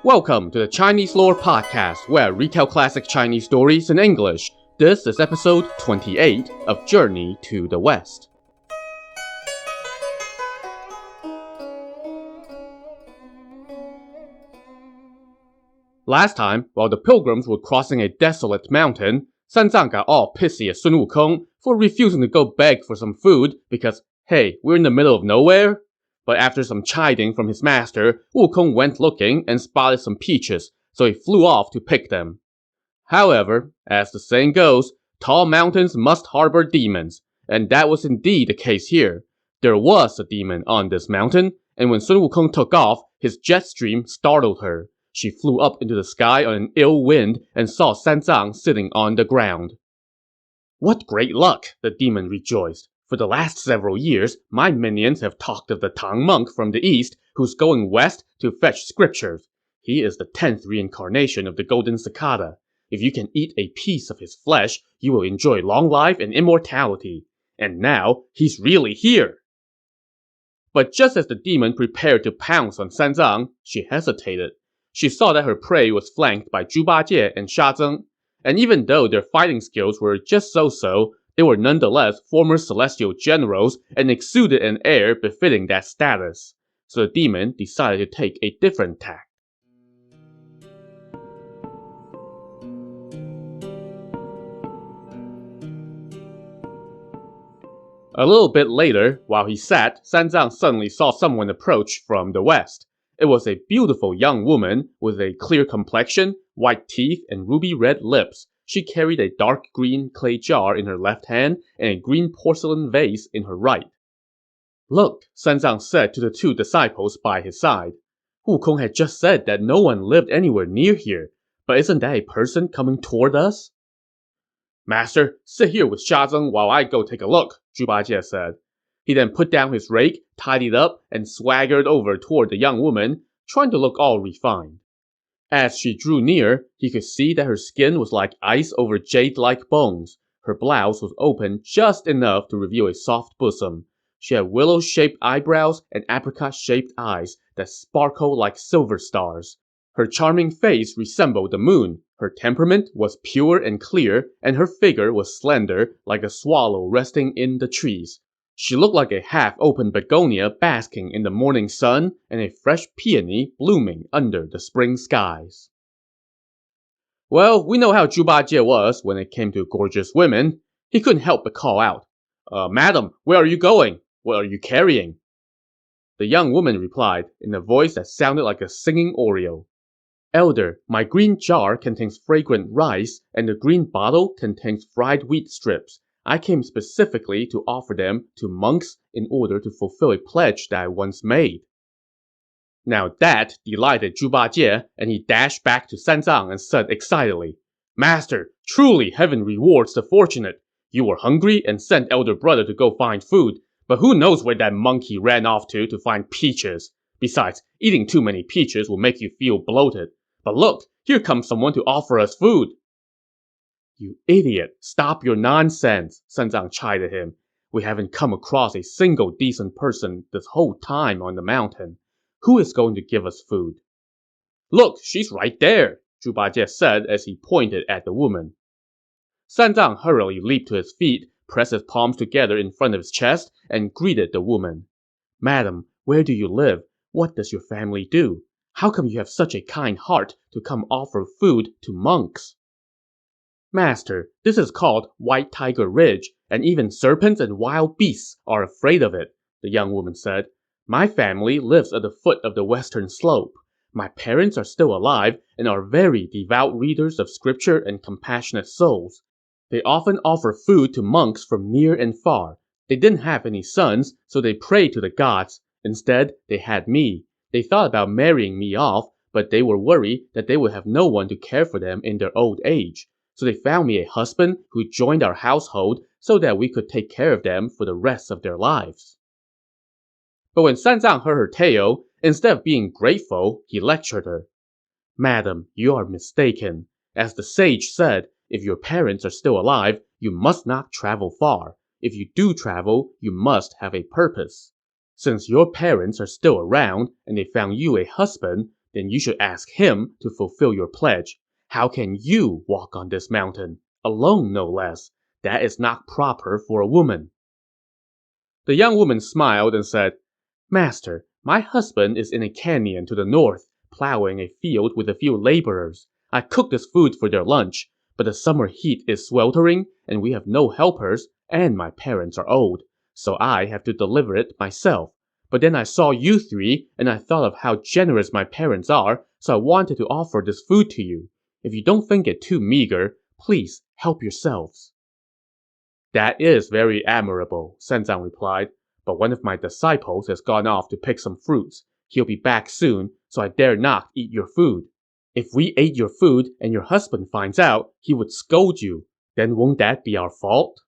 Welcome to the Chinese Lore Podcast, where I retell classic Chinese stories in English. This is episode 28 of Journey to the West. Last time, while the pilgrims were crossing a desolate mountain, Zang got all pissy at Sun Wukong for refusing to go beg for some food because, hey, we're in the middle of nowhere. But after some chiding from his master, Wukong went looking and spotted some peaches, so he flew off to pick them. However, as the saying goes, tall mountains must harbor demons, and that was indeed the case here. There was a demon on this mountain, and when Sun Wukong took off, his jet stream startled her. She flew up into the sky on an ill wind and saw Zang sitting on the ground. What great luck, the demon rejoiced. For the last several years, my minions have talked of the Tang monk from the east who's going west to fetch scriptures. He is the 10th reincarnation of the golden cicada. If you can eat a piece of his flesh, you will enjoy long life and immortality. And now, he's really here! But just as the demon prepared to pounce on Zang, she hesitated. She saw that her prey was flanked by Zhu Bajie and Sha Zeng. And even though their fighting skills were just so-so, they were nonetheless former celestial generals and exuded an air befitting that status. So the demon decided to take a different tack. A little bit later, while he sat, Zang suddenly saw someone approach from the west. It was a beautiful young woman with a clear complexion, white teeth, and ruby-red lips. She carried a dark green clay jar in her left hand and a green porcelain vase in her right. Look, Zang said to the two disciples by his side. Wukong had just said that no one lived anywhere near here, but isn't that a person coming toward us? Master, sit here with Sha Zeng while I go take a look, Zhu Bajie said. He then put down his rake, tidied up, and swaggered over toward the young woman, trying to look all refined. As she drew near, he could see that her skin was like ice over jade-like bones. Her blouse was open just enough to reveal a soft bosom. She had willow-shaped eyebrows and apricot-shaped eyes that sparkled like silver stars. Her charming face resembled the moon. Her temperament was pure and clear, and her figure was slender like a swallow resting in the trees. She looked like a half-open begonia basking in the morning sun and a fresh peony blooming under the spring skies. Well, we know how Zhu Bajie was when it came to gorgeous women. He couldn't help but call out, Madam, where are you going? What are you carrying? The young woman replied in a voice that sounded like a singing oriole. Elder, my green jar contains fragrant rice, and the green bottle contains fried wheat strips. I came specifically to offer them to monks in order to fulfill a pledge that I once made. Now that delighted Zhu Bajie, and he dashed back to Zang and said excitedly, Master, truly heaven rewards the fortunate. You were hungry and sent elder brother to go find food, but who knows where that monkey ran off to find peaches. Besides, eating too many peaches will make you feel bloated. But look, here comes someone to offer us food. You idiot, stop your nonsense, Zang chided him. We haven't come across a single decent person this whole time on the mountain. Who is going to give us food? Look, she's right there, Zhu Bajie said as he pointed at the woman. Zang hurriedly leaped to his feet, pressed his palms together in front of his chest, and greeted the woman. Madam, where do you live? What does your family do? How come you have such a kind heart to come offer food to monks? Master, this is called White Tiger Ridge, and even serpents and wild beasts are afraid of it, the young woman said. My family lives at the foot of the western slope. My parents are still alive and are very devout readers of scripture and compassionate souls. They often offer food to monks from near and far. They didn't have any sons, so they prayed to the gods. Instead, they had me. They thought about marrying me off, but they were worried that they would have no one to care for them in their old age. So they found me a husband who joined our household so that we could take care of them for the rest of their lives. But when Zang heard her tale, instead of being grateful, he lectured her. Madam, you are mistaken. As the sage said, if your parents are still alive, you must not travel far. If you do travel, you must have a purpose. Since your parents are still around and they found you a husband, then you should ask him to fulfill your pledge. How can you walk on this mountain? Alone, no less. That is not proper for a woman." The young woman smiled and said, "Master, my husband is in a canyon to the north, plowing a field with a few laborers. I cooked this food for their lunch, but the summer heat is sweltering, and we have no helpers, and my parents are old, so I have to deliver it myself. But then I saw you three, and I thought of how generous my parents are, so I wanted to offer this food to you. If you don't think it too meager, please help yourselves." "That is very admirable," Sanzang replied, "but one of my disciples has gone off to pick some fruits. He'll be back soon, so I dare not eat your food. If we ate your food and your husband finds out, he would scold you. Then won't that be our fault?"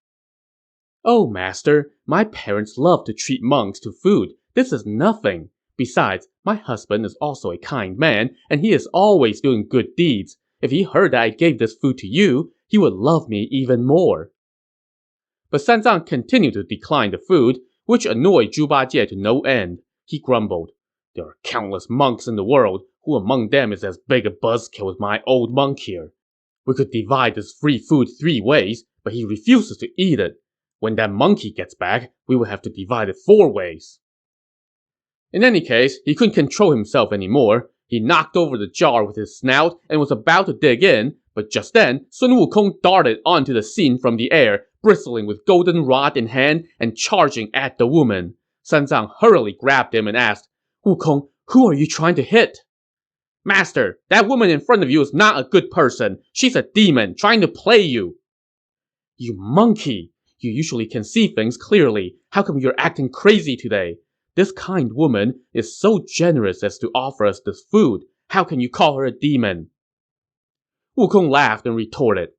"Oh, master, my parents love to treat monks to food. This is nothing. Besides, my husband is also a kind man, and he is always doing good deeds. If he heard that I gave this food to you, he would love me even more." But Sanzang continued to decline the food, which annoyed Zhu Bajie to no end. He grumbled, "There are countless monks in the world. Who among them is as big a buzzkill as my old monk here? We could divide this free food 3 ways, but he refuses to eat it. When that monkey gets back, we will have to divide it 4 ways." In any case, he couldn't control himself anymore. He knocked over the jar with his snout and was about to dig in, but just then, Sun Wukong darted onto the scene from the air, bristling with golden rod in hand and charging at the woman. Sanzang hurriedly grabbed him and asked, "Wukong, who are you trying to hit?" "Master, that woman in front of you is not a good person. She's a demon trying to play you." "You monkey! You usually can see things clearly. How come you're acting crazy today? This kind woman is so generous as to offer us this food. How can you call her a demon?" Wukong laughed and retorted,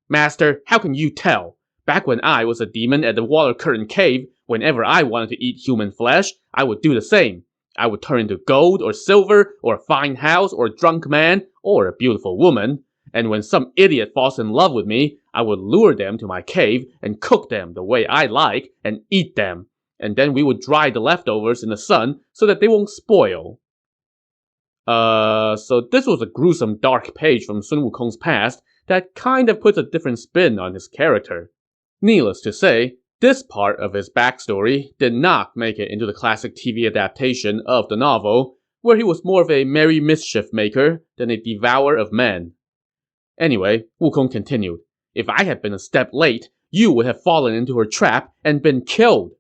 "Master, how can you tell? Back when I was a demon at the Water Curtain Cave, whenever I wanted to eat human flesh, I would do the same. I would turn into gold or silver or a fine house or a drunk man or a beautiful woman. And when some idiot falls in love with me, I would lure them to my cave and cook them the way I like and eat them. And then we would dry the leftovers in the sun so that they won't spoil." So this was a gruesome dark page from Sun Wukong's past that kind of puts a different spin on his character. Needless to say, this part of his backstory did not make it into the classic TV adaptation of the novel, where he was more of a merry mischief maker than a devourer of men. Anyway, Wukong continued, "If I had been a step late, you would have fallen into her trap and been killed."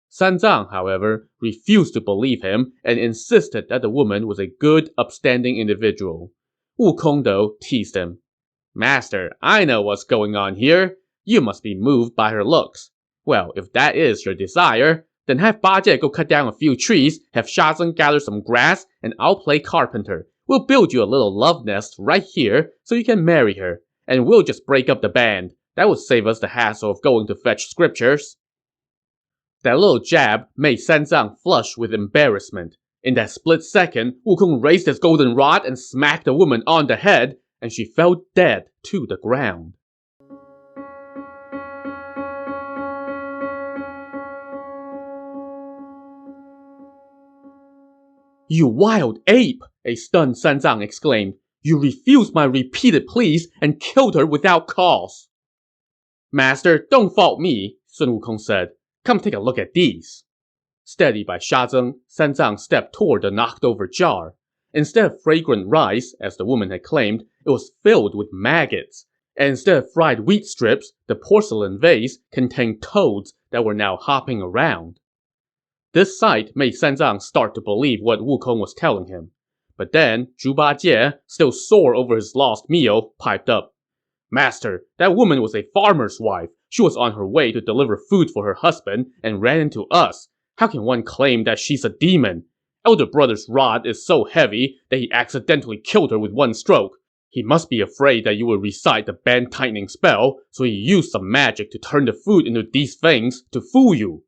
Sanzang, however, refused to believe him and insisted that the woman was a good, upstanding individual. Wukong, though, teased him. "Master, I know what's going on here. You must be moved by her looks. Well, if that is your desire, then have Bajie go cut down a few trees, have Shazeng gather some grass, and I'll play carpenter. We'll build you a little love nest right here so you can marry her, and we'll just break up the band. That would save us the hassle of going to fetch scriptures." That little jab made Sanzang flush with embarrassment. In that split second, Wukong raised his golden rod and smacked the woman on the head, and she fell dead to the ground. "You wild ape!" a stunned Sanzang exclaimed. "You refused my repeated pleas and killed her without cause." "Master, don't fault me," Sun Wukong said. "Come take a look at these." Steadied by Shazeng, Sanzang stepped toward the knocked-over jar. Instead of fragrant rice, as the woman had claimed, it was filled with maggots. And instead of fried wheat strips, the porcelain vase contained toads that were now hopping around. This sight made Sanzang start to believe what Wukong was telling him. But then, Zhu Bajie, still sore over his lost meal, piped up. "Master, that woman was a farmer's wife. She was on her way to deliver food for her husband and ran into us. How can one claim that she's a demon? Elder brother's rod is so heavy that he accidentally killed her with one stroke. He must be afraid that you will recite the band-tightening spell, so he used some magic to turn the food into these things to fool you."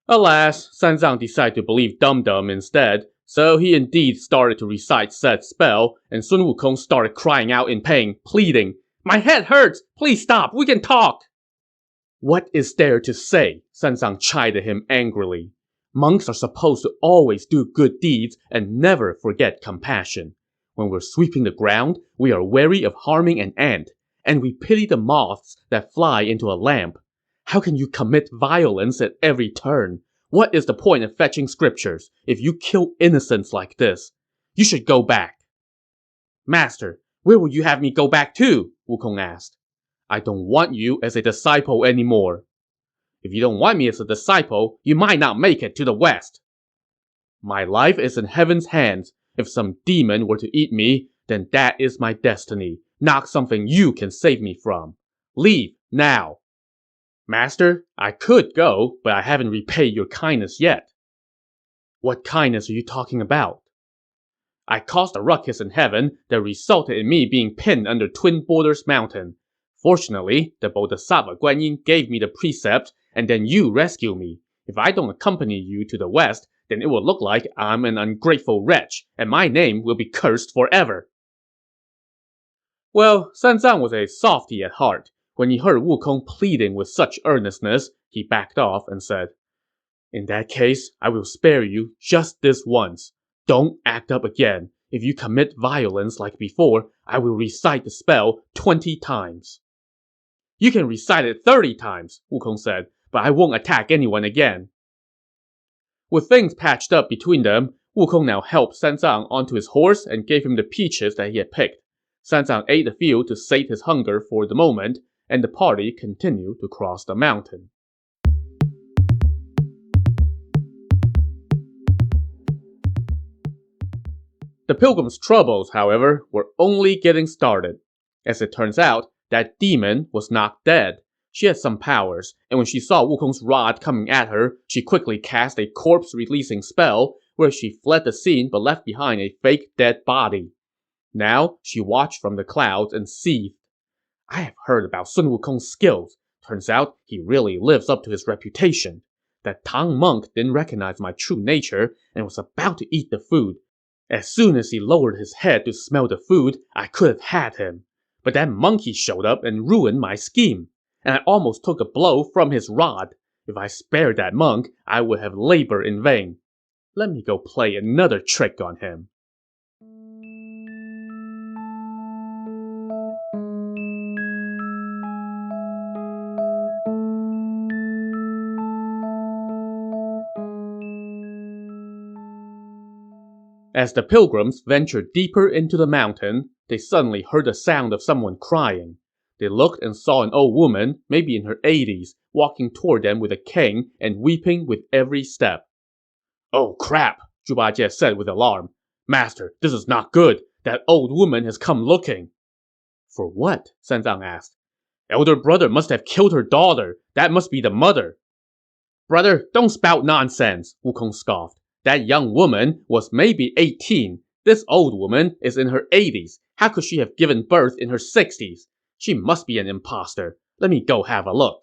Alas, Sanzang decided to believe Dum Dum instead, so he indeed started to recite said spell, and Sun Wukong started crying out in pain, pleading, "My head hurts! Please stop! We can talk!" "What is there to say?" Sanzang chided him angrily. Monks are supposed to always do good deeds and never forget compassion. When we're sweeping the ground, we are wary of harming an ant, and we pity the moths that fly into a lamp. How can you commit violence at every turn? What is the point of fetching scriptures if you kill innocents like this? You should go back. Master, where will you have me go back to? Wukong asked. I don't want you as a disciple anymore. If you don't want me as a disciple, you might not make it to the West. My life is in heaven's hands. If some demon were to eat me, then that is my destiny, not something you can save me from. Leave, now. Master, I could go, but I haven't repaid your kindness yet. What kindness are you talking about? I caused a ruckus in heaven that resulted in me being pinned under Twin Borders Mountain. Fortunately, the Bodhisattva Guanyin gave me the precept, and then you rescue me. If I don't accompany you to the West, then it will look like I'm an ungrateful wretch, and my name will be cursed forever. Well, Sanzang was a softy at heart. When he heard Wukong pleading with such earnestness, he backed off and said, In that case, I will spare you just this once. Don't act up again. If you commit violence like before, I will recite the spell 20 times. You can recite it 30 times, Wukong said, but I won't attack anyone again. With things patched up between them, Wukong now helped Sanzang onto his horse and gave him the peaches that he had picked. Sanzang ate a few to sate his hunger for the moment, and the party continued to cross the mountain. The pilgrim's troubles, however, were only getting started. As it turns out, that demon was not dead. She had some powers, and when she saw Wukong's rod coming at her, she quickly cast a corpse-releasing spell, where she fled the scene but left behind a fake dead body. Now, she watched from the clouds and seethed. I have heard about Sun Wukong's skills. Turns out, he really lives up to his reputation. That Tang monk didn't recognize my true nature and was about to eat the food. As soon as he lowered his head to smell the food, I could have had him. But that monkey showed up and ruined my scheme. And I almost took a blow from his rod. If I spared that monk, I would have labored in vain. Let me go play another trick on him. As the pilgrims ventured deeper into the mountain, they suddenly heard the sound of someone crying. They looked and saw an old woman, maybe in her 80s, walking toward them with a cane and weeping with every step. Oh crap, Zhuba Jie said with alarm. Master, this is not good. That old woman has come looking. For what? Sanzang asked. Elder brother must have killed her daughter. That must be the mother. Brother, don't spout nonsense, Wukong scoffed. That young woman was maybe 18. This old woman is in her 80s. How could she have given birth in her 60s? She must be an imposter. Let me go have a look.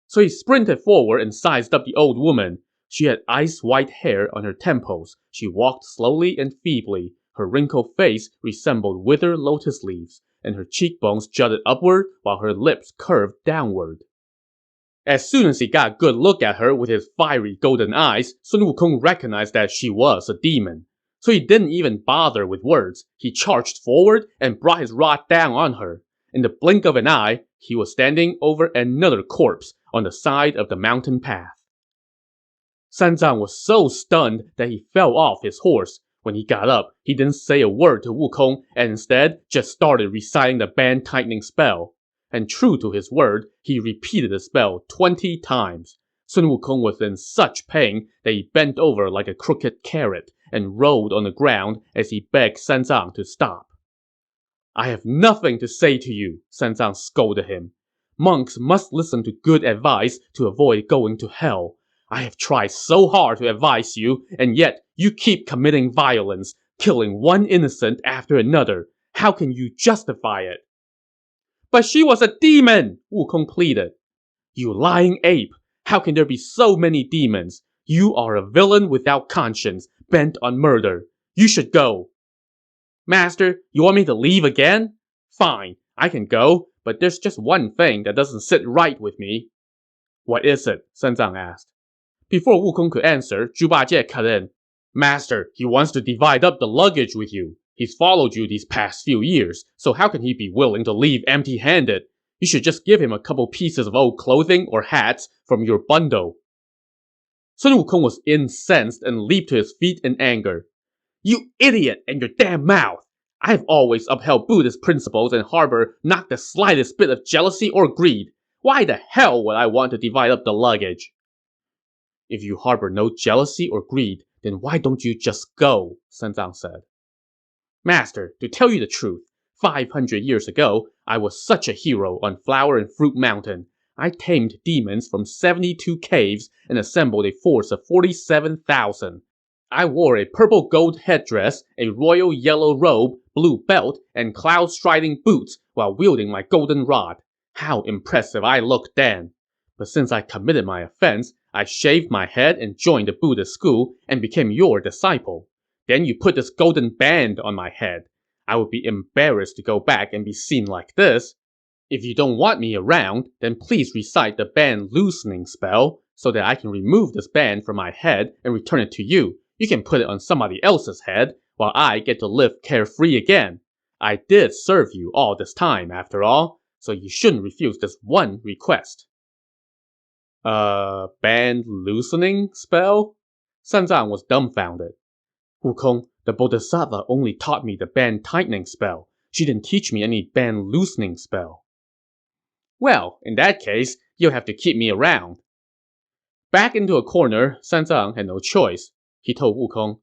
So he sprinted forward and sized up the old woman. She had ice-white hair on her temples. She walked slowly and feebly. Her wrinkled face resembled withered lotus leaves, and her cheekbones jutted upward while her lips curved downward. As soon as he got a good look at her with his fiery golden eyes, Sun Wukong recognized that she was a demon. So he didn't even bother with words. He charged forward and brought his rod down on her. In the blink of an eye, he was standing over another corpse on the side of the mountain path. Sanzang was so stunned that he fell off his horse. When he got up, he didn't say a word to Wukong and instead just started reciting the band-tightening spell. And true to his word, he repeated the spell 20 times. Sun Wukong was in such pain that he bent over like a crooked carrot and rolled on the ground as he begged Sanzang to stop. I have nothing to say to you, Sanzang scolded him. Monks must listen to good advice to avoid going to hell. I have tried so hard to advise you, and yet you keep committing violence, killing one innocent after another. How can you justify it? But she was a demon, Wukong pleaded. You lying ape! How can there be so many demons? You are a villain without conscience, bent on murder. You should go. Master, you want me to leave again? Fine, I can go, but there's just one thing that doesn't sit right with me. What is it? Sanzang asked. Before Wukong could answer, Zhu Bajie cut in. Master, he wants to divide up the luggage with you. He's followed you these past few years, so how can he be willing to leave empty-handed? You should just give him a couple pieces of old clothing or hats from your bundle. Sun Wukong was incensed and leaped to his feet in anger. You idiot and your damn mouth! I have always upheld Buddhist principles and harbor not the slightest bit of jealousy or greed. Why the hell would I want to divide up the luggage? If you harbor no jealousy or greed, then why don't you just go? Zang said. Master, to tell you the truth, 500 years ago, I was such a hero on Flower and Fruit Mountain. I tamed demons from 72 caves and assembled a force of 47,000. I wore a purple gold headdress, a royal yellow robe, blue belt, and cloud-striding boots while wielding my golden rod. How impressive I looked then! But since I committed my offense, I shaved my head and joined the Buddhist school and became your disciple. Then you put this golden band on my head. I would be embarrassed to go back and be seen like this. If you don't want me around, then please recite the band loosening spell so that I can remove this band from my head and return it to you. You can put it on somebody else's head, while I get to live carefree again. I did serve you all this time, after all, so you shouldn't refuse this one request. Band loosening spell? Zang was dumbfounded. Wukong, the Bodhisattva only taught me the band tightening spell. She didn't teach me any band loosening spell. Well, in that case, you'll have to keep me around. Back into a corner, Zang had no choice. He told Wukong,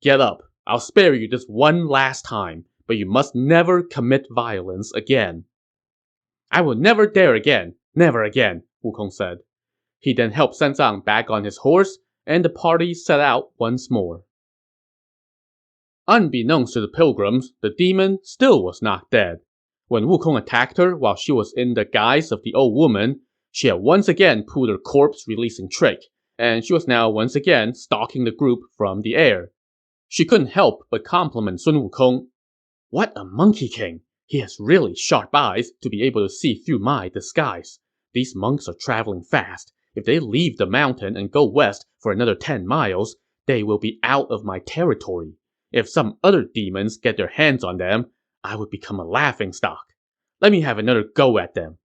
Get up. I'll spare you this one last time, but you must never commit violence again. I will never dare again. Never again, Wukong said. He then helped Zang back on his horse, and the party set out once more. Unbeknownst to the pilgrims, the demon still was not dead. When Wukong attacked her while she was in the guise of the old woman, she had once again pulled her corpse-releasing trick, and she was now once again stalking the group from the air. She couldn't help but compliment Sun Wukong. What a monkey king! He has really sharp eyes to be able to see through my disguise. These monks are traveling fast. If they leave the mountain and go west for another 10 miles, they will be out of my territory. If some other demons get their hands on them, I would become a laughingstock. Let me have another go at them.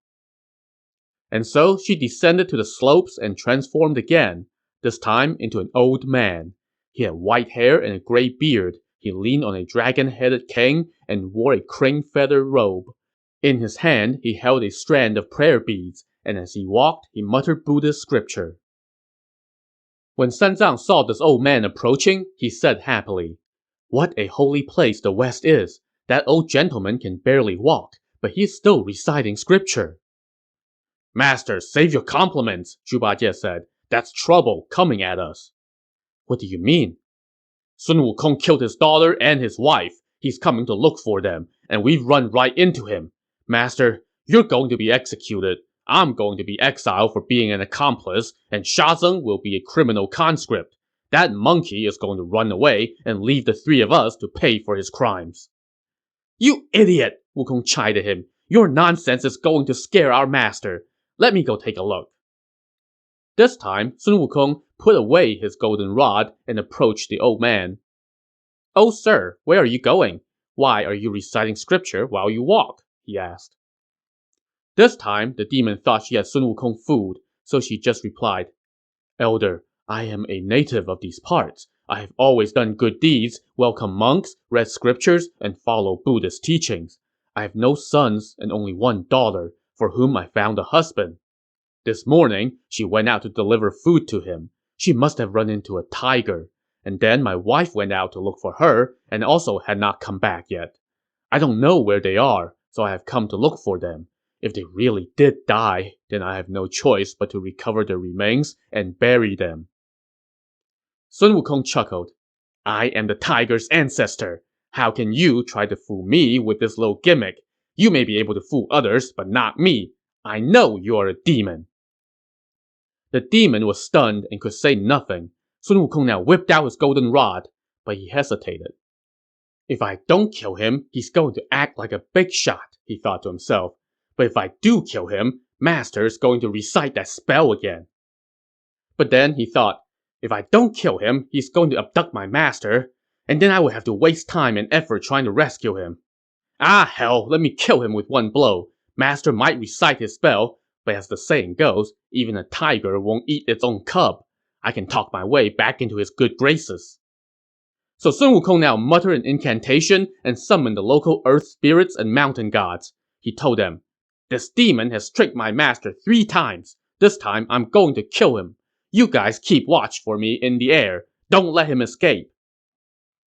And so she descended to the slopes and transformed again, this time into an old man. He had white hair and a gray beard. He leaned on a dragon-headed cane and wore a crane-feather robe. In his hand, he held a strand of prayer beads, and as he walked, he muttered Buddhist scripture. When Zang saw this old man approaching, he said happily, What a holy place the West is! That old gentleman can barely walk, but he's still reciting scripture. Master, save your compliments, Zhu Bajie said. That's trouble coming at us. What do you mean? Sun Wukong killed his daughter and his wife. He's coming to look for them, and we've run right into him. Master, you're going to be executed. I'm going to be exiled for being an accomplice, and Shazeng will be a criminal conscript. That monkey is going to run away and leave the three of us to pay for his crimes. You idiot! Wukong chided him. Your nonsense is going to scare our master. Let me go take a look. This time, Sun Wukong put away his golden rod and approached the old man. Oh, sir, where are you going? Why are you reciting scripture while you walk? He asked. This time, the demon thought she had Sun Wukong fooled, so she just replied, Elder, I am a native of these parts. I have always done good deeds, welcomed monks, read scriptures, and followed Buddhist teachings. I have no sons and only one daughter, for whom I found a husband. This morning, she went out to deliver food to him. She must have run into a tiger. And then my wife went out to look for her and also had not come back yet. I don't know where they are, so I have come to look for them. If they really did die, then I have no choice but to recover their remains and bury them. Sun Wukong chuckled. I am the tiger's ancestor. How can you try to fool me with this little gimmick? You may be able to fool others, but not me. I know you are a demon. The demon was stunned and could say nothing. Sun Wukong now whipped out his golden rod, but he hesitated. If I don't kill him, he's going to act like a big shot, he thought to himself. But if I do kill him, Master is going to recite that spell again. But then he thought, If I don't kill him, he's going to abduct my master, and then I would have to waste time and effort trying to rescue him. Ah, hell, let me kill him with one blow. Master might recite his spell, but as the saying goes, even a tiger won't eat its own cub. I can talk my way back into his good graces. So Sun Wukong now muttered an incantation and summoned the local earth spirits and mountain gods. He told them, "This demon has tricked my master 3 times. This time I'm going to kill him. You guys keep watch for me in the air. Don't let him escape."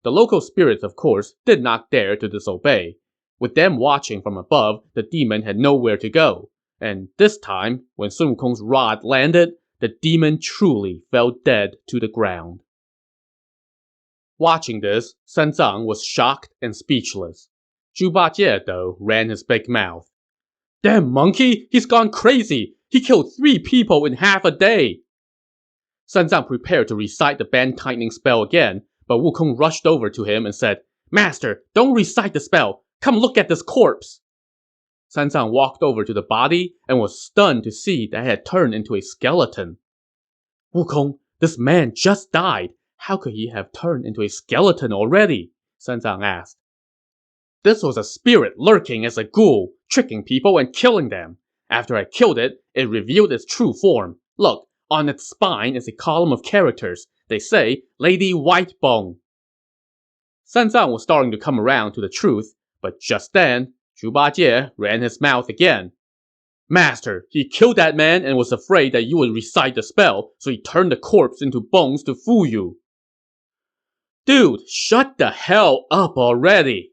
The local spirits, of course, did not dare to disobey. With them watching from above, the demon had nowhere to go. And this time, when Sun Wukong's rod landed, the demon truly fell dead to the ground. Watching this, Zang was shocked and speechless. Zhu Bajie, though, ran his big mouth. "Damn monkey! He's gone crazy! He killed 3 people in half a day!" Zang prepared to recite the band-tightening spell again, but Wukong rushed over to him and said, "Master, don't recite the spell! Come look at this corpse!" Zang walked over to the body and was stunned to see that it had turned into a skeleton. "Wukong, this man just died. How could he have turned into a skeleton already?" Zang asked. "This was a spirit lurking as a ghoul, tricking people and killing them. After I killed it, it revealed its true form. Look, on its spine is a column of characters. They say, Lady Whitebone." Zang was starting to come around to the truth, but just then, Zhu Bajie ran his mouth again. "Master, he killed that man and was afraid that you would recite the spell, so he turned the corpse into bones to fool you." "Dude, shut the hell up already!"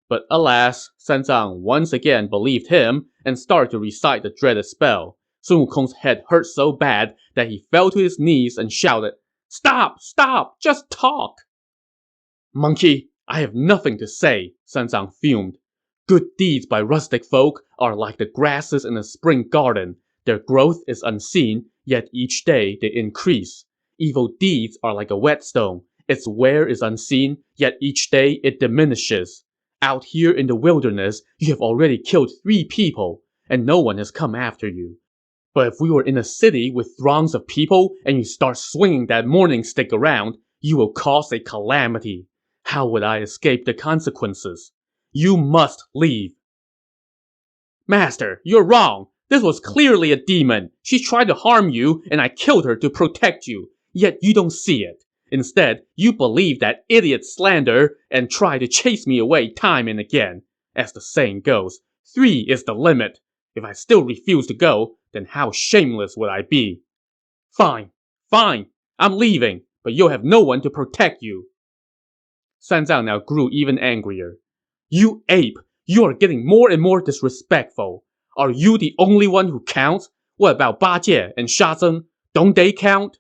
But alas, Zang once again believed him and started to recite the dreaded spell. Sun Wukong's head hurt so bad that he fell to his knees and shouted, "Stop! Stop! Just talk!" "Monkey, I have nothing to say," Zang fumed. "Good deeds by rustic folk are like the grasses in a spring garden. Their growth is unseen, yet each day they increase. Evil deeds are like a whetstone. Its wear is unseen, yet each day it diminishes. Out here in the wilderness, you have already killed 3 people, and no one has come after you. But if we were in a city with throngs of people and you start swinging that morning stick around, you will cause a calamity. How would I escape the consequences? You must leave." "Master, you're wrong. This was clearly a demon. She tried to harm you, and I killed her to protect you. Yet you don't see it. Instead, you believe that idiot slander and try to chase me away time and again. As the saying goes, 3 is the limit. If I still refuse to go, then how shameless would I be? Fine, fine, I'm leaving, but you'll have no one to protect you." Zang now grew even angrier. "You ape! You are getting more and more disrespectful. Are you the only one who counts? What about Bajie and Shazeng? Don't they count?"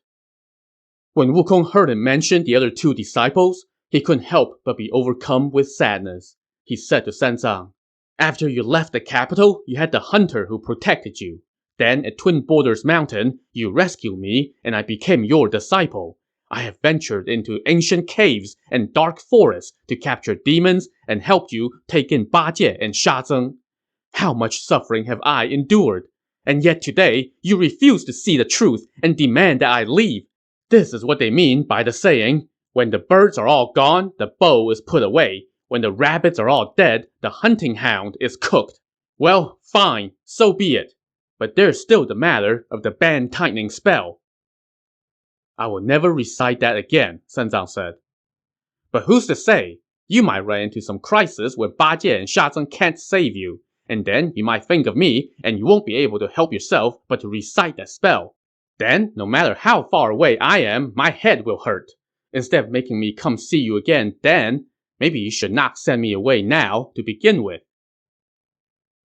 When Wukong heard him mention the other 2 disciples, he couldn't help but be overcome with sadness. He said to Zang, "After you left the capital, you had the hunter who protected you. Then at Twin Borders Mountain, you rescued me, and I became your disciple. I have ventured into ancient caves and dark forests to capture demons and helped you take in Bajie and Shazeng. How much suffering have I endured? And yet today, you refuse to see the truth and demand that I leave. This is what they mean by the saying, when the birds are all gone, the bow is put away. When the rabbits are all dead, the hunting hound is cooked. Well, fine, so be it. But there's still the matter of the band-tightening spell." "I will never recite that again," Zang said. "But who's to say? You might run into some crisis where Bajie and Shazeng can't save you. And then you might think of me, and you won't be able to help yourself but to recite that spell. Then, no matter how far away I am, my head will hurt. Instead of making me come see you again then, maybe you should not send me away now to begin with."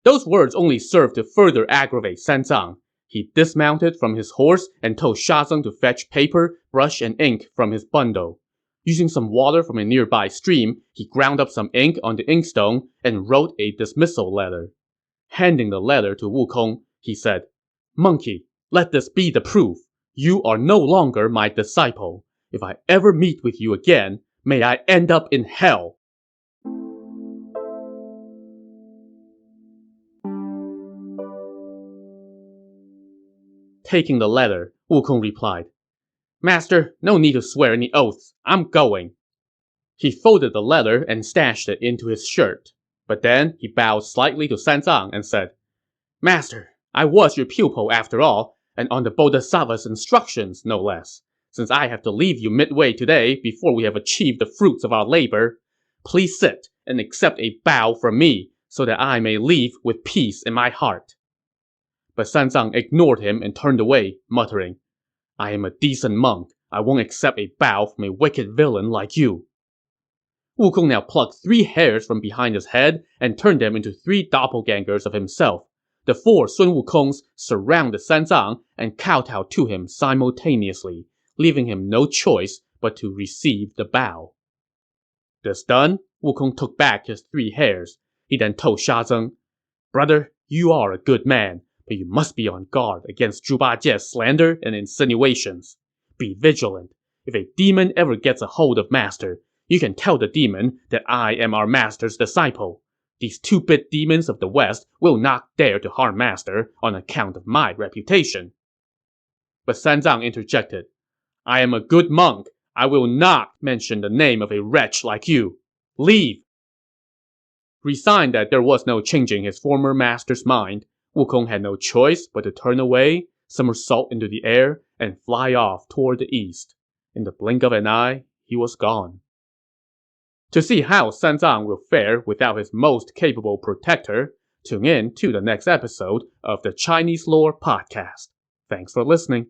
Those words only served to further aggravate Zang. He dismounted from his horse and told Shazeng to fetch paper, brush, and ink from his bundle. Using some water from a nearby stream, he ground up some ink on the inkstone and wrote a dismissal letter. Handing the letter to Wukong, he said, "Monkey, let this be the proof. You are no longer my disciple. If I ever meet with you again, may I end up in hell." Taking the letter, Wukong replied, Master, no need to swear any oaths. I'm going. He folded the letter and stashed it into his shirt. But then he bowed slightly to Sanzang and said, Master, I was your pupil after all, and on the Bodhisattva's instructions, no less. Since I have to leave you midway today before we have achieved the fruits of our labor, please sit and accept a bow from me so that I may leave with peace in my heart. But Sanzang ignored him and turned away, muttering, I am a decent monk. I won't accept a bow from a wicked villain like you. Wukong now plucked 3 hairs from behind his head and turned them into 3 doppelgangers of himself. The 4 Sun Wukongs surrounded Sanzang and kowtowed to him simultaneously, leaving him no choice but to receive the bow. This done, Wukong took back his 3 hairs. He then told Sha Zeng, Brother, you are a good man, but you must be on guard against Zhu Bajie's slander and insinuations. Be vigilant. If a demon ever gets a hold of Master, you can tell the demon that I am our master's disciple. These 2-bit demons of the West will not dare to harm Master on account of my reputation. But Sanzang interjected, I am a good monk. I will not mention the name of a wretch like you. Leave! Resigned that there was no changing his former master's mind, Wukong had no choice but to turn away, somersault into the air, and fly off toward the east. In the blink of an eye, he was gone. To see how Sanzang will fare without his most capable protector, tune in to the next episode of the Chinese Lore Podcast. Thanks for listening.